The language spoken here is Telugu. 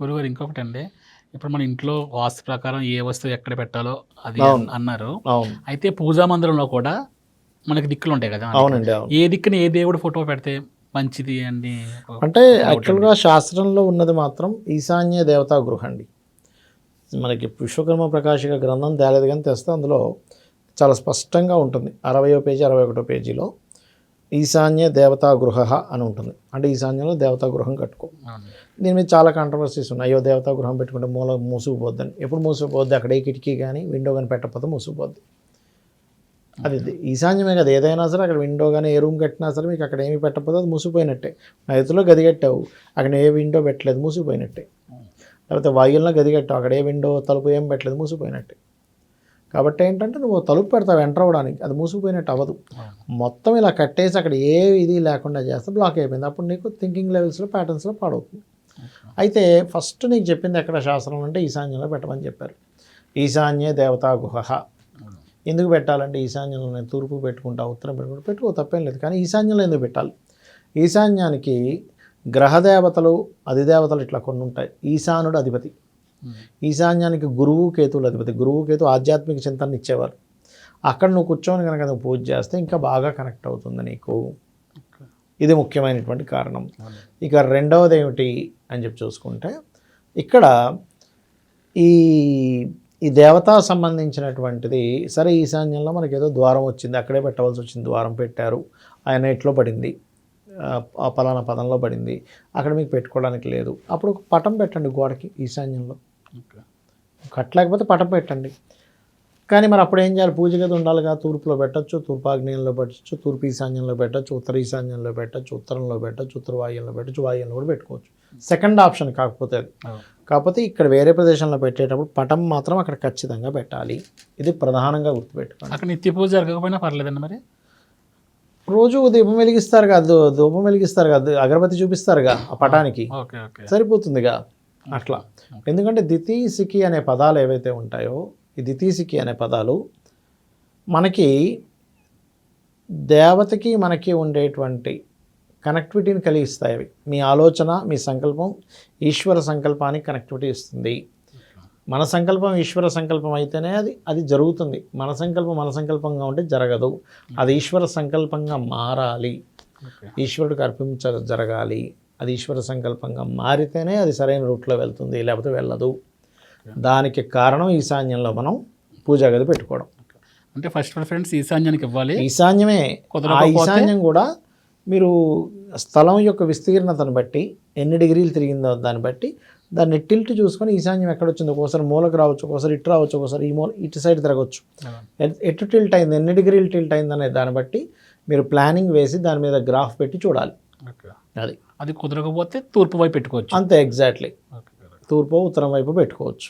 గురువుగారు ఇంకొకటండి, ఇప్పుడు మన ఇంట్లో వాస్తు ప్రకారం ఏ వస్తువు ఎక్కడ పెట్టాలో అది అవును. అన్నారు. అవును. అయితే పూజా మందిరంలో కూడా మనకి దిక్కులుంటాయి గదా! మనకి. అవునండి. అవును. ఏ దిక్కున ఏ దేవుడి ఫోటో పెడితే మంచిది అని అంటే ఒక డౌటండి. యాక్చువల్‌గా శాస్త్రంలో ఉన్నది మాత్రం ఈశాన్య దేవతా గృహ అండి. మనకి విశ్వకర్మ ప్రకాశిక గ్రంథం తేలేదు గానీ తెస్తే అందులో చాలా స్పష్టంగా ఉంటుంది. 60వ పేజీ, 61వ పేజీలో ఈశాన్య దేవతా గృహ అని ఉంటుంది. అంటే ఈశాన్యంలో దేవతా గృహం కట్టుకో. అవును. దీని మీద చాలా కాంట్రవర్సీస్ ఉన్నాయి. అయ్యో! దేవతా గృహం పెట్టుకుంటే మూల మూసుకుపోద్దని. ఎప్పుడు మూసుకుపోద్ది? అక్కడ ఏ కిటికీ గానీ, విండో గానీ పెట్టకపోతే మూసుకుపోద్ది. అది ఈశాన్యమే కదా! ఏదైనా సరే అక్కడ విండో గానీ, ఏ రూమ్ కట్టినా సరే మీకు అక్కడ ఏమి పెట్టకపోతే అది మూసుకుపోయినట్టే. నైరుతిలో గది కట్టావు, అక్కడ ఏ విండో పెట్టలేదు మూసుకుపోయినట్టే. లేకపోతే వాయువ్యంలో గది కట్టావు, అక్కడ ఏ విండో తలుపు ఏం పెట్టలేదు మూసుకుపోయినట్టే. కాబట్టి ఏంటంటే నువ్వు తలుపు పెడతావు ఎంటర్ అవ్వడానికి, అది మూసుకుపోయినట్టు అవ్వదు. మొత్తం ఇలా కట్టేసి అక్కడ ఏ ఇది లేకుండా చేస్తే బ్లాక్ అయిపోయింది. అప్పుడు నీకు థింకింగ్ లెవెల్స్లో ప్యాటర్న్స్లో పాడవుతుంది. అయితే ఫస్ట్ నీకు చెప్పింది ఎక్కడ శాస్త్రం అంటే ఈశాన్యంలో పెట్టమని చెప్పారు. ఈశాన్యే దేవతా గుహ. ఎందుకు పెట్టాలంటే ఈశాన్యంలో నేను తూర్పు పెట్టుకుంటా, ఉత్తరం పెట్టుకో తప్పేం లేదు. కానీ ఈశాన్యంలో ఎందుకు పెట్టాలి? ఈశాన్యానికి గ్రహదేవతలు అధిదేవతలు ఇట్లా కొన్ని ఉంటాయి. ఈశానుడు అధిపతి. ఈశాన్యానికి గురువు కేతువులు అధిపతి. గురువు కేతు ఆధ్యాత్మిక చింతన ఇచ్చేవారు. అక్కడ నువ్వు కూర్చొని కనుక నువ్వు పూజ చేస్తే ఇంకా బాగా కనెక్ట్ అవుతుంది నీకు. ఇది ముఖ్యమైనటువంటి కారణం. ఇక రెండవది ఏమిటి అని చెప్పి చూసుకుంటే ఇక్కడ ఈ ఈ దేవతా సంబంధించినటువంటిది సరే ఈశాన్యంలో మనకి ఏదో ద్వారం వచ్చింది, అక్కడే పెట్టవలసి వచ్చింది, ద్వారం పెట్టారు, ఆయన ఎట్లో పడింది, ఆ పలానా పదంలో పడింది, అక్కడ మీకు పెట్టుకోవడానికి లేదు. అప్పుడు ఒక పటం పెట్టండి గోడకి ఈశాన్యంలో. కట్టలేకపోతే పటం పెట్టండి. కానీ మరి అప్పుడు ఏం చేయాలి? పూజ గది ఉండాలిగా. తూర్పులో పెట్టచ్చు, తూర్పాగ్నేయంలో పెట్టచ్చు, తూర్పు ఈశాన్యంలో పెట్టచ్చు, ఉత్తర ఈశాన్యంలో పెట్టచ్చు, ఉత్తరంలో పెట్టచ్చు, ఉత్తర వాయువ్యంలో పెట్టచ్చు, వాయువ్యంలో కూడా పెట్టుకోవచ్చు. సెకండ్ ఆప్షన్ కాకపోతే అది. కాకపోతే ఇక్కడ వేరే ప్రదేశంలో పెట్టేటప్పుడు పటం మాత్రం అక్కడ ఖచ్చితంగా పెట్టాలి. ఇది ప్రధానంగా గుర్తుపెట్టుకోండి. అక్కడ నిత్య పూజ జరగకపోయినా పర్లేదండి మరి? రోజు దీపం వెలిగిస్తారు కాదు, ధూపం వెలిగిస్తారు కాదు, అగరబత్తి చూపిస్తారుగా ఆ పటానికి, సరిపోతుందిగా అట్లా. ఎందుకంటే దితీసికి అనే పదాలు ఏవైతే ఉంటాయో, ఈ దితీసికి అనే పదాలు మనకి దేవతకి మనకి ఉండేటువంటి కనెక్టివిటీని కలిగిస్తాయి. అవి మీ ఆలోచన, మీ సంకల్పం ఈశ్వర సంకల్పానికి కనెక్టివిటీ ఇస్తుంది. మన సంకల్పం ఈశ్వర సంకల్పం అయితేనే అది జరుగుతుంది. మన సంకల్పం మన సంకల్పంగా ఉంటే జరగదు. అది ఈశ్వర సంకల్పంగా మారాలి, ఈశ్వరుడికి జరగాలి. అది ఈశ్వర సంకల్పంగా మారితేనే అది సరైన రూట్లో వెళ్తుంది, లేకపోతే వెళ్ళదు. దానికి కారణం ఈశాన్యంలో మనం పూజా గది పెట్టుకోవడం. అంటే ఫస్ట్ ప్రిఫరెన్స్ ఈశాన్యానికి ఇవ్వాలి. ఈశాన్యమే. ఆ ఈశాన్యం కూడా మీరు స్థలం యొక్క విస్తీర్ణతను బట్టి, ఎన్ని డిగ్రీలు తిరిగిందో దాన్ని బట్టి దాన్ని టిల్ట్ చూసుకొని ఈశాన్యం ఎక్కడ వచ్చిందో, ఒకసారి మూలకు రావచ్చు, ఒకసారి ఇటు రావచ్చు, ఒకసారి ఈ మూల ఇటు సైడ్ తిరగవచ్చు. ఎటు టిల్ట్ అయింది, ఎన్ని డిగ్రీలు టిల్ట్ అయింది అనే దాన్ని బట్టి మీరు ప్లానింగ్ వేసి దాని మీద గ్రాఫ్ పెట్టి చూడాలి. అది కుదరకపోతే తూర్పు వైపు పెట్టుకోవచ్చు. అంతే, ఎగ్జాక్ట్లీ. తూర్పు ఉత్తరం వైపు పెట్టుకోవచ్చు.